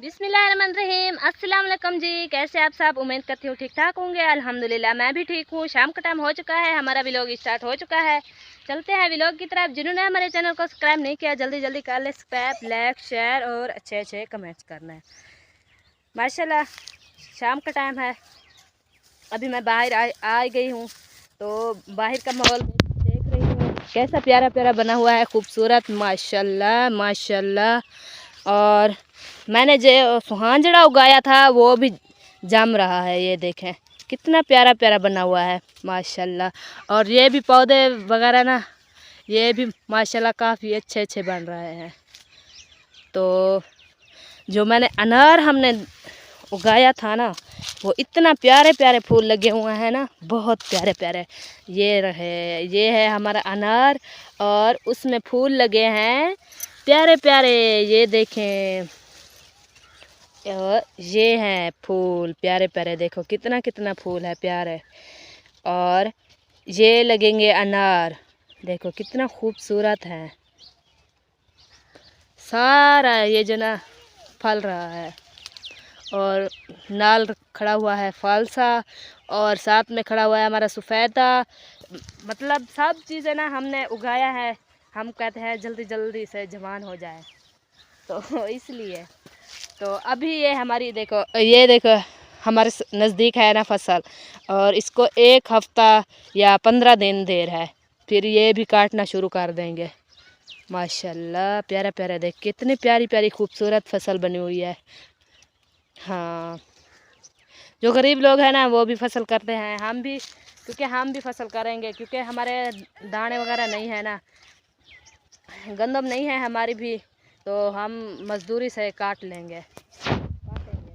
बिस्मिल्लाहिर्रहमानिर्रहीम। अस्सलाम वालेकुम जी, कैसे आप सब? उम्मीद करती हूँ ठीक ठाक होंगे। अल्हम्दुलिल्लाह मैं भी ठीक हूँ। शाम का टाइम हो चुका है, हमारा व्लॉग स्टार्ट हो चुका है। चलते हैं व्लॉग की तरफ। जिन्होंने हमारे चैनल को सब्सक्राइब नहीं किया जल्दी जल्दी कर ले सब्सक्राइब, लाइक, शेयर और अच्छे अच्छे कमेंट्स करना है। माशाल्लाह शाम का टाइम है, अभी मैं बाहर आ गई हूँ तो बाहर का माहौल देख रही हूँ कैसा प्यारा प्यारा बना हुआ है, खूबसूरत माशाल्लाह माशाल्लाह। और मैंने जो सुहांजड़ा उगाया था वो भी जम रहा है, ये देखें कितना प्यारा प्यारा बना हुआ है माशाल्लाह। और ये भी पौधे वगैरह ना, ये भी माशाल्लाह काफ़ी अच्छे अच्छे बन रहे हैं। तो जो मैंने अनार हमने उगाया था ना, वो इतना प्यारे प्यारे फूल लगे हुए हैं ना, बहुत प्यारे प्यारे। ये रहे, ये है हमारा अनार और उसमें फूल लगे हैं प्यारे प्यारे, ये देखें। और ये हैं फूल प्यारे प्यारे, देखो कितना कितना फूल है प्यारे। और ये लगेंगे अनार, देखो कितना खूबसूरत है सारा ये जो ना फल रहा है। और नाल खड़ा हुआ है फालसा, और साथ में खड़ा हुआ है हमारा सफ़ेदा। मतलब सब चीज़ें ना हमने उगाया है, हम कहते हैं जल्दी जल्दी से जवान हो जाए तो इसलिए। तो अभी ये हमारी देखो, ये देखो हमारे नज़दीक है ना फसल, और इसको 1 हफ्ता या 15 दिन देर है, फिर ये भी काटना शुरू कर देंगे। माशाल्लाह प्यारा प्यारा, देख कितनी प्यारी प्यारी खूबसूरत फसल बनी हुई है। हाँ, जो गरीब लोग हैं ना वो भी फसल करते हैं, हम भी, क्योंकि हम भी फसल करेंगे, क्योंकि हमारे दाने वगैरह नहीं है ना, गंदम नहीं है हमारी भी, तो हम मजदूरी से काट लेंगे काटेंगे।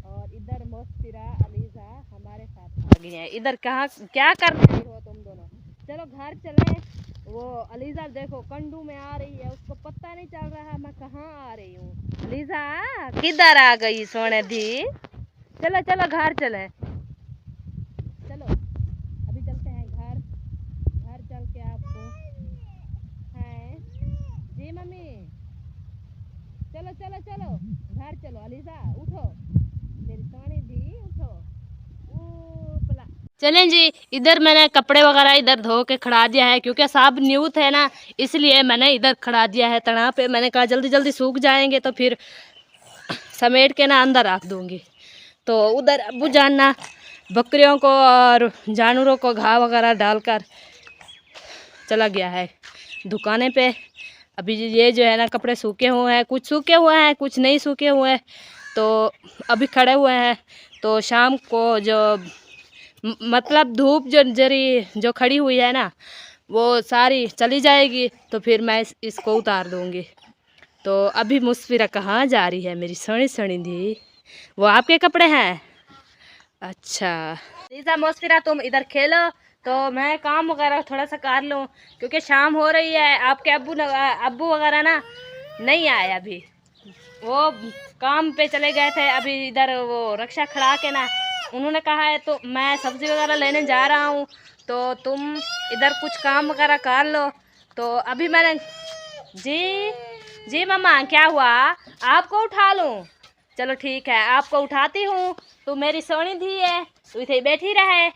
और इधर मोस्तिरा अलीज़ा हमारे साथ आ गई हैं। इधर कहाँ क्या कर रही हो तुम दोनों? चलो घर चलें। वो अलीज़ा देखो कंडू में आ रही है, उसको पता नहीं चल रहा मैं कहाँ आ रही हूँ। अलीज़ा किधर आ गई सोने दी? चलो चलो घर चलें, चलो अभी चलते हैं घर। घर चल के आपको हैं जी मम्मी, चलो चलो चलो घर चलो। अलीज़ा उठो, मेरी सोनी दी उठो। ऊपला चलें जी। इधर मैंने कपड़े वगैरह इधर धो के खड़ा दिया है, क्योंकि सब न्यू थे ना, इसलिए मैंने इधर खड़ा दिया है तना पे। मैंने कहा जल्दी जल्दी सूख जाएंगे तो फिर समेट के ना अंदर रख दूँगी। तो उधर अबू जानना बकरियों को और जानवरों को घास वगैरह डालकर चला गया है दुकाने पे। अभी ये जो है ना कपड़े सूखे हुए हैं, कुछ सूखे हुए हैं कुछ नहीं सूखे हुए हैं, तो अभी खड़े हुए हैं। तो शाम को जो मतलब धूप जो जरी जो खड़ी हुई है ना, वो सारी चली जाएगी, तो फिर मैं इसको उतार दूँगी। तो अभी मुस्फिरा कहाँ जा रही है मेरी सणी सणी दी? वो आपके कपड़े हैं? अच्छा लीजा मुस्फिरा तुम इधर खेलो, तो मैं काम वगैरह थोड़ा सा कर लूँ, क्योंकि शाम हो रही है। आपके अब्बू वगैरह ना नहीं आए अभी, वो काम पे चले गए थे। अभी इधर वो रक्षा खड़ा के ना उन्होंने कहा है, तो मैं सब्ज़ी वगैरह लेने जा रहा हूँ, तो तुम इधर कुछ काम वगैरह कर लो। तो अभी मैंने जी जी मम्मा क्या हुआ? आपको उठा लूँ? चलो ठीक है आपको उठाती हूँ। तू मेरी सोनी धी है, तू इथे बैठी रहे,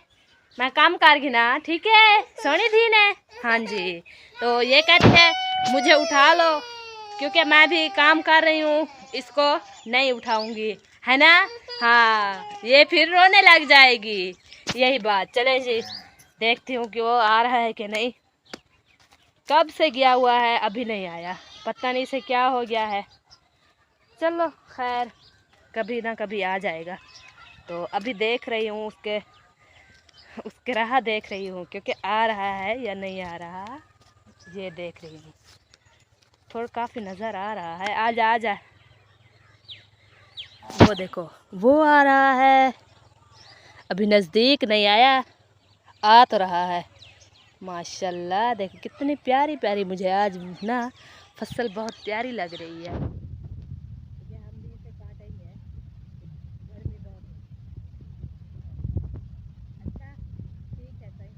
मैं काम कर ना, ठीक है सोनी धी ने? हाँ जी। तो ये कहती है मुझे उठा लो, क्योंकि मैं भी काम कर रही हूँ, इसको नहीं उठाऊंगी है ना। हाँ ये फिर रोने लग जाएगी, यही बात। चले जी देखती हूँ कि वो आ रहा है कि नहीं। कब से गया हुआ है अभी नहीं आया, पता नहीं से क्या हो गया है। चलो खैर कभी ना कभी आ जाएगा। तो अभी देख रही हूँ उसके उसके राह देख रही हूँ, क्योंकि आ रहा है या नहीं आ रहा ये देख रही हूँ। थोड़ा काफ़ी नज़र आ रहा है, आ जा आ जा। वो देखो वो आ रहा है, अभी नज़दीक नहीं आया, आ तो रहा है। माशाल्लाह देखो कितनी प्यारी प्यारी, मुझे आज ना फसल बहुत प्यारी लग रही है। हम भी इसे काटेंगे, गर्मी बहुत है। अच्छा ठीक है सही।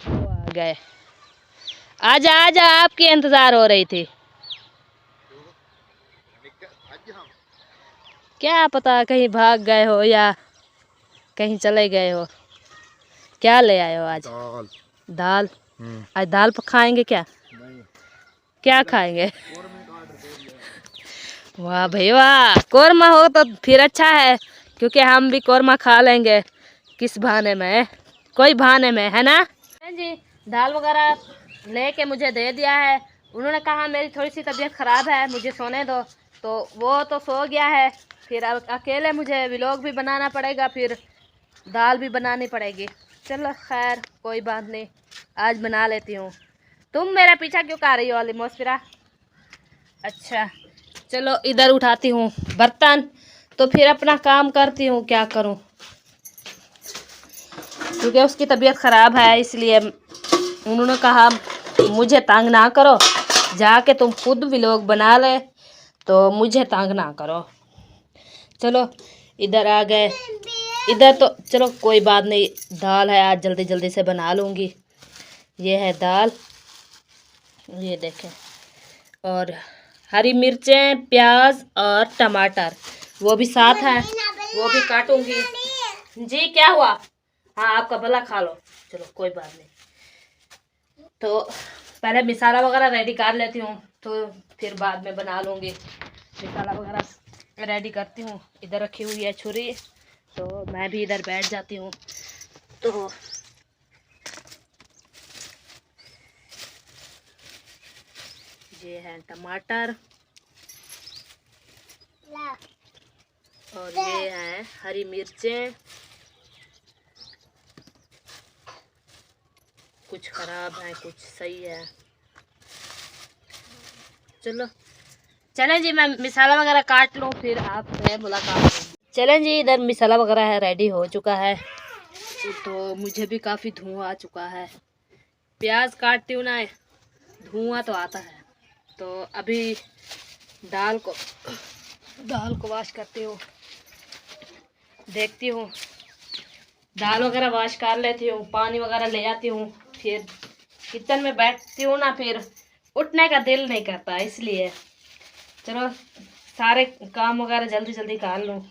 वो आ गए, आजा आजा आपकी इंतज़ार हो रही थी। क्या पता कहीं भाग गए हो या कहीं चले गए हो। क्या ले आए हो आज? दाल। दाल? आज दाल खाएंगे क्या? नहीं। क्या खाएंगे? वाह भाई वाह, कोरमा हो तो फिर अच्छा है, क्योंकि हम भी कोरमा खा लेंगे। किस बहाने में, कोई बहाने में, है ना जी। दाल वगैरह लेके मुझे दे दिया है। उन्होंने कहा मेरी थोड़ी सी तबीयत ख़राब है, मुझे सोने दो, तो वो तो सो गया है। फिर अकेले मुझे व्लॉग भी बनाना पड़ेगा, फिर दाल भी बनानी पड़ेगी। चलो खैर कोई बात नहीं, आज बना लेती हूँ। तुम मेरा पीछा क्यों कर रही हो अलीमोसफिरा? अच्छा चलो इधर उठाती हूँ बर्तन, तो फिर अपना काम करती हूँ। क्या करूँ, क्योंकि उसकी तबीयत ख़राब है, इसलिए उन्होंने कहा मुझे तंग ना करो, जाके तुम खुद व्लॉग बना ले, तो मुझे तंग ना करो। चलो इधर आ गए। इधर तो चलो कोई बात नहीं, दाल है आज जल्दी जल्दी से बना लूँगी। ये है दाल, ये देखें, और हरी मिर्चें, प्याज और टमाटर वो भी साथ हैं, वो भी काटूंगी। जी क्या हुआ? हाँ आपका भला खा लो। चलो कोई बात नहीं, तो पहले मसाला वगैरह रेडी कर लेती हूँ, तो फिर बाद में बना लूँगी। मसाला वगैरह रेडी करती हूँ। इधर रखी हुई है छुरी, तो मैं भी इधर बैठ जाती हूँ। तो ये है टमाटर और ये है हरी मिर्चें, कुछ खराब है कुछ सही है। चलो चलें जी, मैं मसाला वगैरह काट लूँ, फिर आपसे मुलाकात होगी। चलें जी, इधर मसाला वगैरह है रेडी हो चुका है, तो मुझे भी काफ़ी धुआं आ चुका है। प्याज काटती हूँ ना, धुआं तो आता है। तो अभी दाल को वॉश करती हूँ, देखती हूँ, दाल वगैरह वॉश कर लेती हूँ, पानी वगैरह ले आती हूँ। फिर किचन में बैठती हूँ ना, फिर उठने का दिल नहीं करता, इसलिए चलो सारे काम वगैरह जल्दी जल्दी कर लूँ।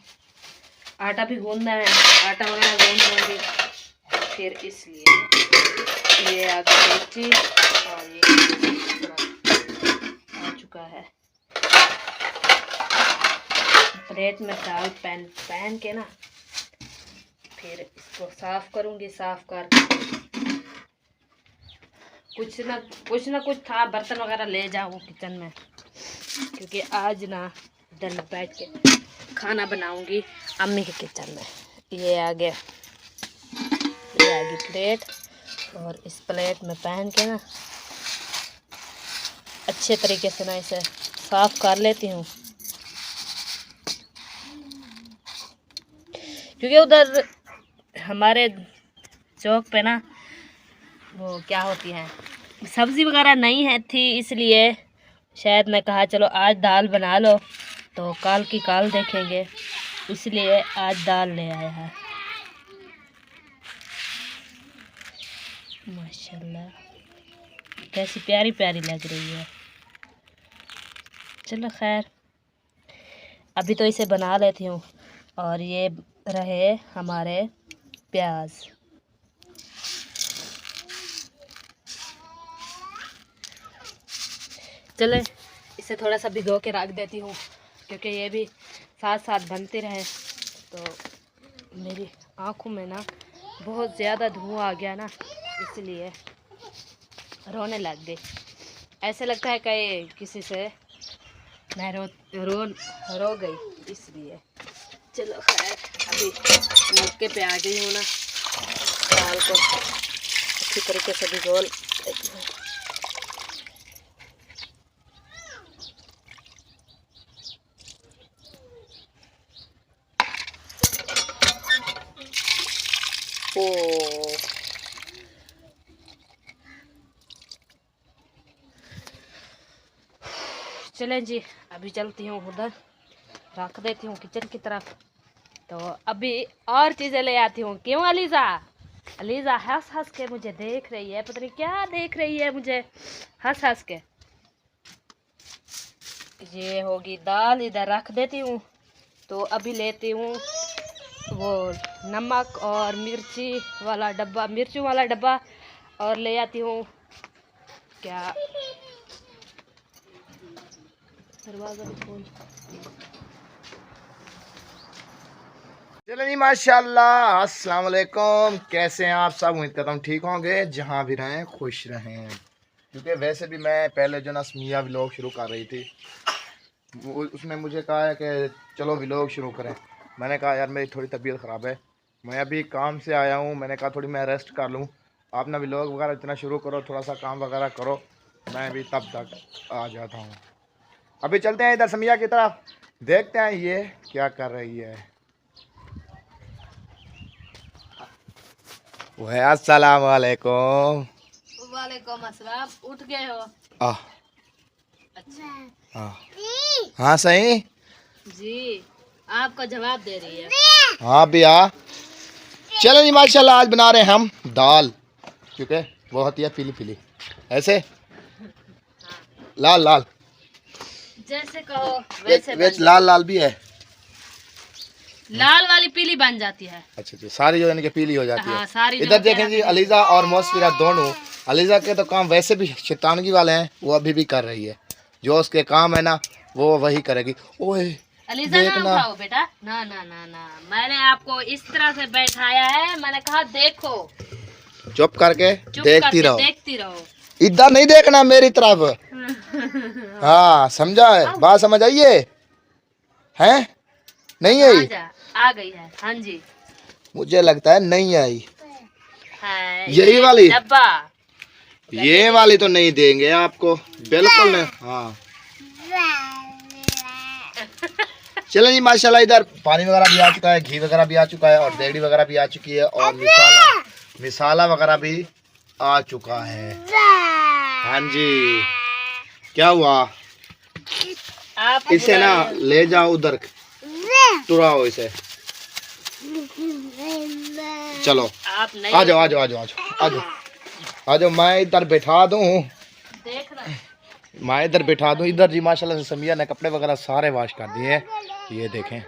आटा भी गूंदना है, आटा वगैरह गूंद लूँगी, फिर इसलिए ये आ गई और ये आ चुका है। प्लेट में दाल पहन के ना, फिर इसको साफ करूँगी। साफ कर कुछ ना कुछ था, बर्तन वगैरह ले जाऊँ किचन में, क्योंकि आज ना इधर में बैठ के खाना बनाऊँगी अम्मी के किचन में। ये आ गया, ये आ गई प्लेट, और इस प्लेट में पहन के ना अच्छे तरीके से ना इसे साफ कर लेती हूँ, क्योंकि उधर हमारे चौक पे ना वो क्या होती हैं, सब्ज़ी वगैरह नहीं है थी, इसलिए शायद मैं कहा चलो आज दाल बना लो, तो कल की कल देखेंगे, इसलिए आज दाल ले आया है। माशाल्लाह कैसी प्यारी प्यारी लग रही है। चलो खैर अभी तो इसे बना लेती हूँ। और ये रहे हमारे प्याज। चले इसे थोड़ा सा भिगो के रख देती हूँ, क्योंकि ये भी साथ साथ बनते रहे। तो मेरी आँखों में ना बहुत ज़्यादा धुआं आ गया ना, इसलिए रोने लग गई। ऐसे लगता है कि किसी से मैं रो गई, इसलिए चलो खैर अभी मौके पे आ गई हूँ ना, दाल को अच्छी तरीके से भिगो लेती हूँ। ओ चलें जी, अभी चलती हूँ उधर, रख देती हूँ किचन की तरफ। तो अभी और चीज़ें ले आती हूँ। क्यों अलीज़ा? अलीज़ा हंस हंस के मुझे देख रही है, पता नहीं क्या देख रही है मुझे हंस हंस के। ये होगी दाल, इधर रख देती हूँ। तो अभी लेती हूँ वो नमक और मिर्ची वाला डब्बा, मिर्चों वाला डब्बा, और ले आती हूँ क्या दरवाजा भी खोल। चलो जी माशाल्लाह, अस्सलाम वालेकुम। कैसे हैं आप सब? उम्मीद करता हूँ ठीक होंगे, जहाँ भी रहें खुश रहें। क्योंकि वैसे भी मैं पहले जो ना स्मिया व्लॉग शुरू कर रही थी, उसने मुझे कहा है कि चलो व्लॉग शुरू करें। मैंने कहा यार मेरी थोड़ी तबीयत ख़राब है, मैं अभी काम से आया हूँ, मैंने कहा थोड़ी मैं रेस्ट कर लूँ। आप ना व्लॉग वगैरह इतना शुरू करो, थोड़ा सा काम वगैरह करो, मैं भी तब तक आ जाता हूँ। अभी चलते हैं इधर स्मिया की तरफ, देखते हैं ये क्या कर रही है। वह अस्सलाम वालेकुम। वालेकुम अस्सलाम। उठ गए हो? अच्छा। हाँ सही। जी, आपका जवाब दे रही है। हाँ भैया। चलो जी माशाल्लाह, आज बना रहे हैं हम दाल, क्योंकि वो होती है पीली पीली, ऐसे लाल लाल, जैसे कहो वैसे वेच लाल लाल भी है। लाल वाली पीली बन जाती है। अच्छा अच्छा, सारी जो यानी कि पीली हो जाती हाँ, है। सारी इधर देखें जी, अलीजा और मौसफिरा दोनों। अलीजा के तो काम वैसे भी शैतानगी वाले हैं, वो अभी भी कर रही है। जो उसके काम है ना, वो वही करेगी। ओए अलीजा ना उठाओ बेटा, ना ना ना ना, मैंने आपको इस तरह से बैठाया है, मैंने कहा देखो। चुप करके देखती रहो, देखती रहो, इधर नहीं देखना मेरी तरफ। हाँ समझा है बात, समझ आइए हैं? नहीं आई? आ गई है। हाँ जी, मुझे लगता है नहीं आई। है यही वाली डब्बा, ये वाली तो नहीं देंगे आपको, बिल्कुल नहीं। हाँ चलो जी माशाल्लाह, इधर पानी वगैरह भी आ चुका है, घी वगैरह भी आ चुका है, और देगड़ी वगैरह भी आ चुकी है, और मिसाला वगैरह भी आ चुका है। हाँ जी, क्या हुआ? आप इसे ना ले जाओ उधर, टुराओ इसे। चलो आप नहीं आ जाओ आ जाओ आ जाओ आ जाओ आ जाओ, मैं इधर बैठा दूँ, देख रहे, मैं इधर बैठा दूँ। इधर जी माशाल्लाह से समिया ने कपड़े वगैरह सारे वॉश कर दिए हैं, ये देखें।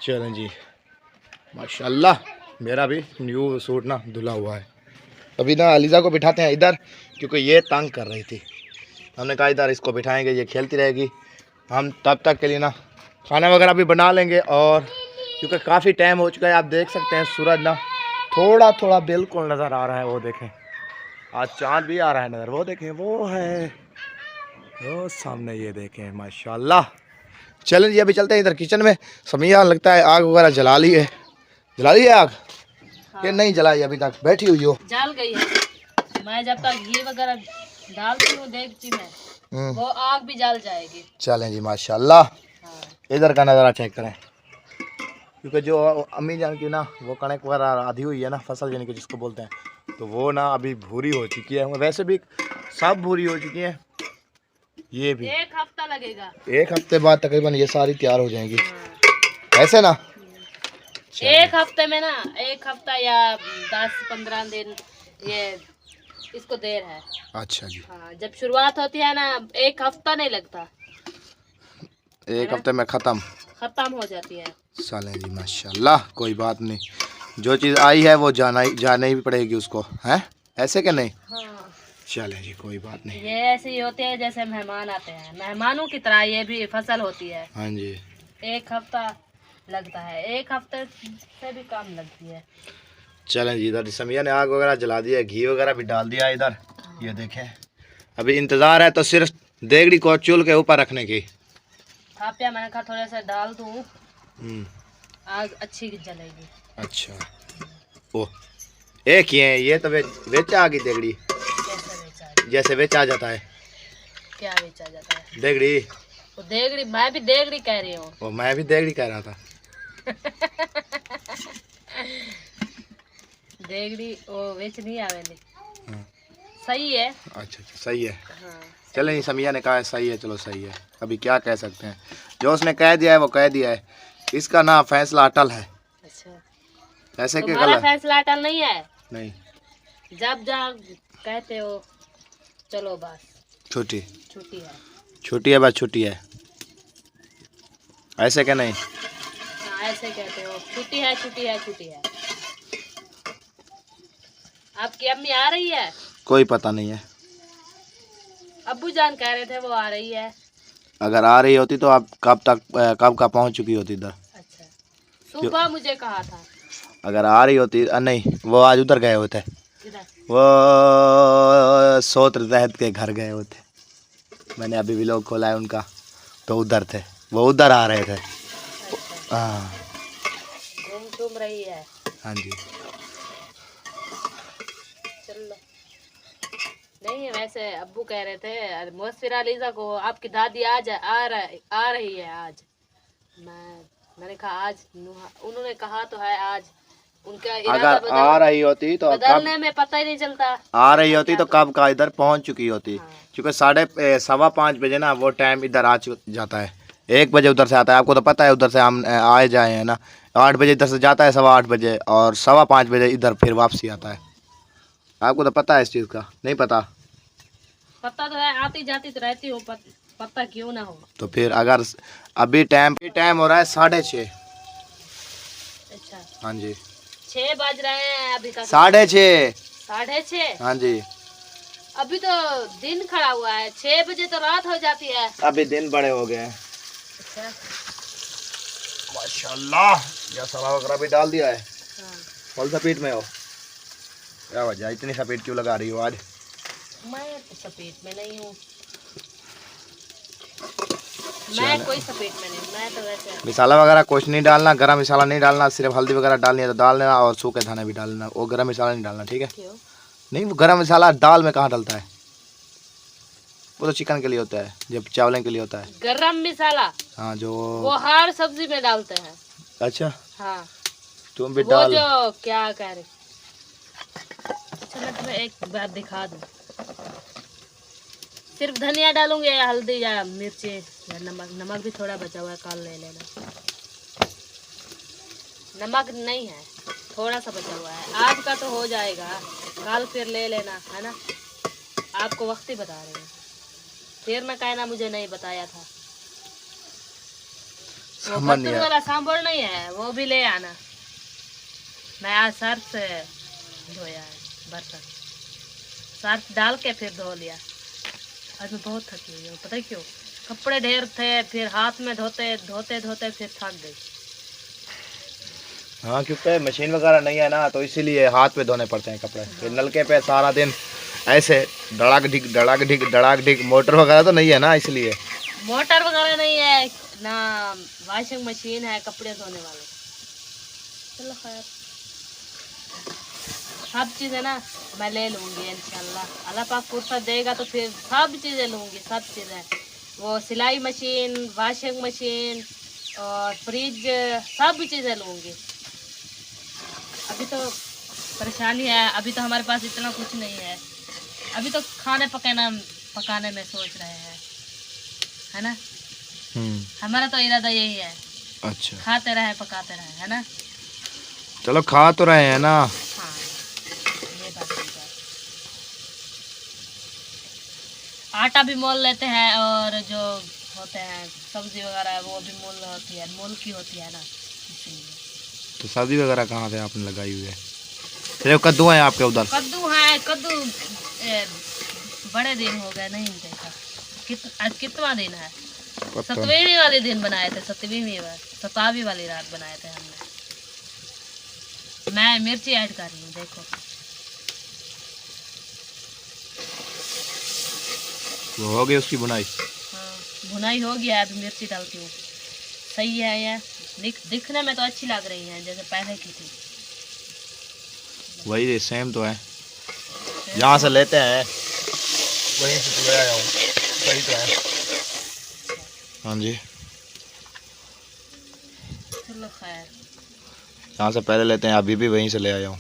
चलें जी माशाल्लाह, मेरा भी न्यू सूट ना धुला हुआ है। अभी ना अलीजा को बिठाते हैं इधर, क्योंकि ये तंग कर रही थी। हमने कहा इधर इसको बिठाएंगे, ये खेलती रहेगी, हम तब तक के लिए ना खाना वगैरह भी बना लेंगे। और क्योंकि काफ़ी टाइम हो चुका है, आप देख सकते हैं सूरज ना थोड़ा थोड़ा बिल्कुल नज़र आ रहा है। वो देखें, आज चाँद भी आ रहा है नज़र, वो देखें, वो है वो सामने, ये देखें माशाल्लाह। चलें जी अभी चलते हैं इधर किचन में। समिया लगता है आग वगैरह जला ली है। जला ली है आग? हाँ। कि नहीं जलाई अभी तक, बैठी हुई हो? जल गई है। मैं जब तक घी वगैरह डालती हूँ देगची में, वो आग भी जल जाएगी। चलें जी माशाल्लाह। हाँ। इधर का नज़ारा चेक करें, क्योंकि जो अम्मी जान की ना वो कणक वगैरह आधी हुई है ना, फसल यानी कि जिसको बोलते हैं, तो वो ना अभी भूरी हो चुकी है। वैसे भी सब भूरी हो चुकी है, ये भी 1 हफ्ता लगेगा। 1 हफ्ते बाद तकरीबन ये सारी तैयार हो जाएंगी। ऐसे ना 1 हफ्ते में ना, 1 हफ्ता या 10-15 दिन, ये इसको देर है। अच्छा जी। हाँ, जब शुरुआत होती है ना, 1 हफ्ता नहीं लगता, 1 हफ्ते में खत्म हो जाती है। चलें जी माशाल्लाह, कोई बात नहीं, जो चीज़ आई है वो जाना ही पड़ेगी उसको, है ऐसे कि नहीं? हाँ। चलें जी कोई बात नहीं। ये ऐसे ही होते हैं जैसे मेहमान आते हैं, मेहमानों की तरह ये भी फसल होती है। हाँ जी, 1 हफ्ता लगता है, 1 हफ्ते से भी कम लगती है। चलें जी, इधर समिया ने आग वगैरह जला दिया, घी वगैरह भी डाल दिया इधर, ये देखें। अभी इंतज़ार है तो सिर्फ देगड़ी को चूल्हे के ऊपर रखने की। थापिया मैंने कहा थोड़ा सा डाल दूँ, आग अच्छी जलेगी। अच्छा, ओ एक ही है ये तो बेच आ गई देगड़ी, जैसे बेच आ जाता है। क्या बेचा जाता है? देगड़ी। वो देगड़ी, मैं भी देगड़ी कह रही हूँ। वो मैं भी देगड़ी कह रहा था। देगड़ी वो बेच नहीं आवेली। सही है। अच्छा अच्छा सही है। हाँ, चलें, समिया ने कहा है सही है, चलो सही है, अभी क्या कह सकते हैं, जो उसने कह दिया है वो कह दिया है, इसका ना फैसला अटल है। अच्छा, ऐसे के तुम्हारा गलत फैसला अटल नहीं है? नहीं, जब कहते हो चलो बस छुट्टी छुट्टी है, छुट्टी है, बस छुट्टी है। ऐसे क्या नहीं? हाँ ऐसे कहते हो, छुट्टी है छुट्टी है छुट्टी है। आपकी अम्मी आ रही है? कोई पता नहीं है। अब्बू जान कह रहे थे वो आ रही है। अगर आ रही होती तो आप कब का पहुंच चुकी होती इधर। अच्छा, सुबह मुझे कहा था। अगर आ रही होती नहीं, वो आज उधर गए हुए थे। किधर? वो सोत्र तहत के घर गए हुए थे। मैंने अभी भी लोग खोला है उनका, तो उधर थे, वो उधर आ रहे थे। अच्छा, हाँ घूम घूम रही है। हाँ जी। चलो, नहीं वैसे अब्बू कह रहे थे मुस्फिर अलीजा को आपकी दादी आज आ रही है आज। मैंने कहा आज, उन्होंने कहा तो है आज। उनका इरादा अगर आ रही होती तो बदलने में पता ही नहीं चलता। आ रही होती तो कब का इधर पहुंच चुकी होती। हाँ। क्योंकि 5:15 बजे ना वो टाइम इधर जाता है। 1 बजे उधर से आता है, आपको तो पता है, उधर से हम आए जाए हैं ना। 8 बजे इधर से जाता है, 8:15 बजे, और 5:15 बजे इधर फिर वापसी आता है। आपको तो पता है इस चीज़ का, नहीं पता? पता तो है, आती जाती तो रहती हो, पता क्यों ना हो। तो फिर अगर अभी टाइम हो रहा है 6:30। अच्छा, हाँ जी, 6 बज रहे हैं अभी तक। 6:30। 6:30? हाँ जी, अभी तो दिन खड़ा हुआ है, 6 बजे तो रात हो जाती है। अभी दिन बड़े हो गए हैं। अच्छा, माशाल्लाह, या सवा वगैरह भी डाल दिया है। हाँ। फुल स्पीड में हो? क्या वजह, इतनी स्पीड क्यों लगा रही हो आज? मैं तो स्पीड में नहीं हूँ, मैं कोई स्पीड में नहीं, मैं तो वैसे। मसाला वगैरह कुछ नहीं डालना, गरम मसाला नहीं डालना, सिर्फ हल्दी वगैरह डालनी है तो डाल लेना, और सूखे धाने भी डाल लेना। वो गरम मसाला नहीं डालना, ठीक है? क्यों? नहीं, वो गरम मसाला दाल में कहाँ डलता है? वो तो चिकन के लिए होता है, जब चावल के लिए होता है। गरम मसाला? हाँ, जो वो हर सब्जी में डालते हैं। अच्छा, हाँ, तुम भी वो डाल। जो क्या कह रहे। अच्छा, मैं तुम्हें एक बात दिखा दूँ। सिर्फ धनिया डालूंगे या हल्दी या मिर्ची या नमक भी थोड़ा बचा हुआ है, कल ले लेना। नमक नहीं है, थोड़ा सा बचा हुआ है, आज का तो हो जाएगा, कल फिर ले लेना, है ना? आपको वक्त ही बता रहे हैं, फिर मैं कहना मुझे नहीं बताया था। वो बर्तन वाला सांभर नहीं है, वो भी ले आना। मैं आज सर्फ से धोया है बर्तन, सर्फ डाल के फिर धो लिया। आज मैं बहुत थकी हुई हूँ, पता है क्यों? कपड़े ढेर थे, फिर हाथ में धोते धोते धोते फिर थक गई। हाँ, क्योंकि मशीन वगैरह नहीं है ना, तो इसीलिए हाथ पे धोने पड़ते हैं कपड़े। फिर नलके पे सारा दिन ऐसे धड़ाक ढिक, मोटर वगैरह तो नहीं है ना, इसलिए। मोटर वगैरह नहीं है ना, वॉशिंग मशीन है कपड़े धोने वाले। चलो खैर, सब चीज़ें ना मैं ले लूँगी इंशाल्लाह। अल्लाह पाक फुर्सत देगा तो फिर सब चीज़ें लूँगी, सब चीज़ें। वो सिलाई मशीन, वॉशिंग मशीन और फ्रिज, सब चीज़ें लूँगी। अभी तो परेशानी है, अभी तो हमारे पास इतना कुछ नहीं है। अभी तो खाने पकाने में सोच रहे हैं, है ना? हमारा तो इरादा यही है। अच्छा, खाते रहे पकाते रहे, है ना? चलो खा तो रहे हैं ना। हाँ, ये बात ठीक है। आटा भी मोल लेते हैं, और जो होते हैं सब्जी वगैरह वो भी मोल होती है, मोल की होती है ना, इसीलिए। तो सब्जी वगैरह कहाँ से आपने लगाई हुई है? सिर्फ कद्दू है आपके उधर? कद्दू है, कद्दू बड़े दिन हो गए नहीं देखा। आज कितना दिन है? 7वीं वाले दिन बनाए थे, 7वीं वाली रात बनाए थे हमने। मैं मिर्ची ऐड कर रही हूँ, देखो। वो हो गई उसकी बुनाई? हाँ, भुनाई हो गया, अभी मिर्ची डालती हूँ। सही है ये, दिखने में तो अच्छी लग रही है जैसे पहले की थी। वही सेम तो है, यहाँ से लेते हैं वहीं से ले आया हूँ, सही तो है। हाँ जी, चलो खैर, यहाँ से पहले लेते हैं, अभी भी वहीं से ले आया हूँ।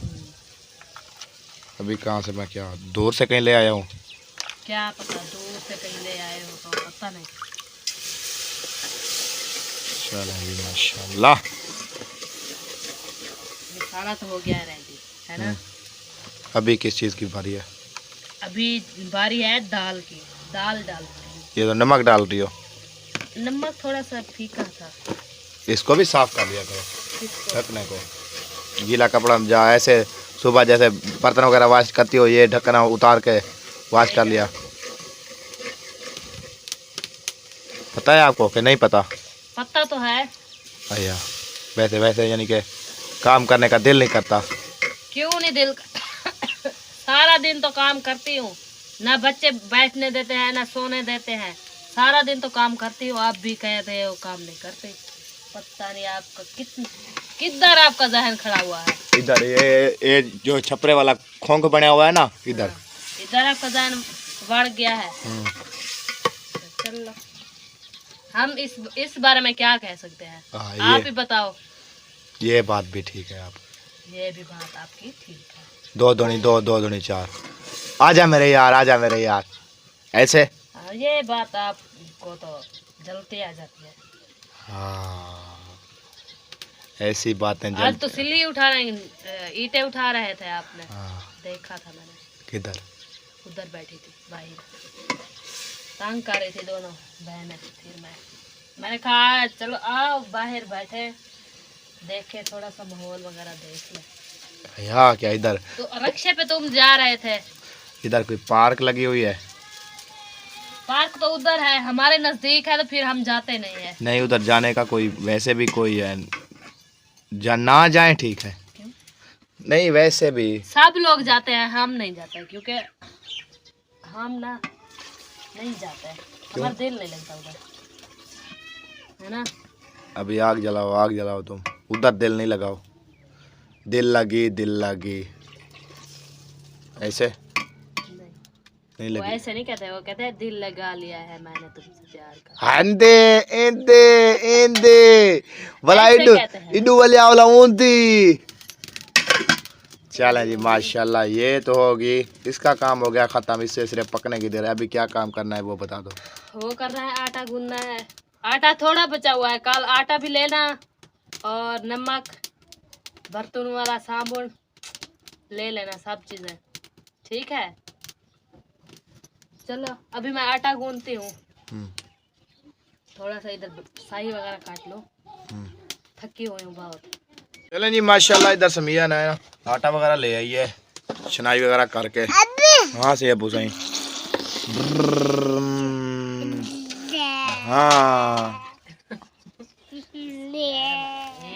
अभी कहाँ से, मैं क्या दूर से कहीं ले आया हूँ? क्या पता दूर से कहीं ले आए हो, तो पता नहीं। चलो माशाल्लाह, खाना तो हो गया है रेडी, है ना? अभी किस चीज़ की बारी है? अभी बारी है दाल की, दाल डाल रही हूँ। ये तो नमक डाल रही हो? नमक थोड़ा सा फीका था। इसको भी साफ कर लिया करो, ढकने को। गीला कपड़ा जा ऐसे सुबह जैसे बर्तन वगैरह वॉश करती हो, ये ढकना उतार के वॉश कर लिया। पता है आपको कि नहीं पता? पता तो है भैया वैसे वैसे यानी कि काम करने का दिल नहीं करता। क्यों नहीं दिल सारा दिन तो काम करती हूँ, ना बच्चे बैठने देते हैं ना सोने देते हैं, सारा दिन तो काम करती हूँ। आप भी कहते हो काम नहीं करते, पता नहीं आपका किधर आपका जहन खड़ा हुआ है। इधर ये जो छपरे वाला खोंख बना हुआ है ना, इधर इधर आपका जहन बढ़ गया है। चलो हम इस बारे में क्या कह सकते हैं, आप ही बताओ। ये बात भी ठीक है आप, ये भी बात आपकी ठीक है। 2 दूनी 2, 2 दूनी 4। आजा मेरे यार, आजा मेरे यार, ऐसे। ये बात आपको तो जलती आ जाती है। हाँ ऐसी बातें आज तो सिल्ली उठा रहे, ईंटें उठा रहे थे आपने। हाँ। देखा था मैंने। किधर? उधर बैठी थी बाहर, तंग कर रही थी दोनों बहनें। फिर मैंने कहा चलो आओ बाहर बैठे, देखे थोड़ा सा माहौल वगैरह देख ले। यहाँ क्या इधर? तो रक्षे पे तुम जा रहे थे। इधर कोई पार्क लगी हुई है? पार्क तो उधर है, हमारे नजदीक है, तो फिर हम जाते नहीं है। नहीं उधर जाने का कोई वैसे भी कोई है, ना जाए ठीक है। क्यों? नहीं वैसे भी सब लोग जाते हैं, हम नहीं जाते क्योंकि हम ना नहीं जाते, हमारा दिल नहीं लगता उधर, है ना। अभी आग जलाओ तुम, उधर दिल नहीं लगाओ। दिल लगी ऐसे नहीं वो लगी। ऐसे नहीं कहते, वो कहते हैं दिल लगा लिया है मैंने तुमसे प्यार का। इंदे वाला ऐसे कहते हैं। इडू वाला वाला ऊंदी। चलें जी माशाल्लाह, ये तो होगी, इसका काम हो गया खत्म। इससे सिर्फ पकने की देर है। अभी क्या काम करना है वो बता दो। वो करना है, आटा गूंदना है। आटा थोड़ा बचा हुआ है, कल आटा भी लेना, और नमक, बर्तन वाला साबुन ले लेना, सब चीजें ठीक है। चलो अभी मैं आटा गूंदती हूँ। थोड़ा सा इधर शाही वगैरह काट लो, थकी हुई हूँ बहुत। चलें जी माशाल्लाह, इधर समिया ने आटा वगैरह ले आई है, छनाई वगैरह करके। हाँ से अबू सही। हाँ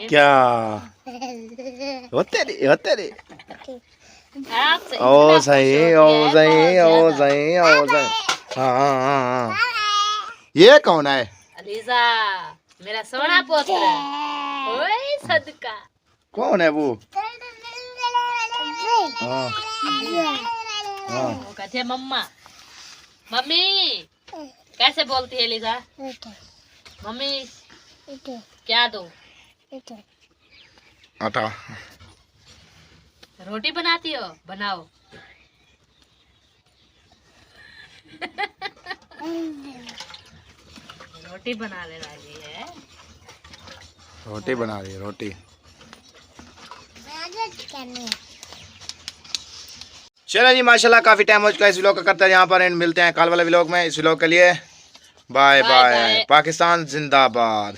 क्या होते रे ओ सही। हाँ ये कौन है? अलीजा मेरा सोना पोत्र, ओए सदका। कौन है वो? हाँ वो कहती है मम्मा। मम्मी कैसे बोलती है लीजा? मम्मी क्या दो? आटा। रोटी बनाती हो? बनाओ। रोटी बनाने लगी है। रोटी बना रही है, रोटी। चलो जी माशाल्लाह, काफी टाइम हो चुका है इस व्लॉग का, करते हैं यहाँ पर एंड। मिलते हैं कल वाले व्लॉग में। इस व्लॉग के लिए बाय बाय। पाकिस्तान जिंदाबाद।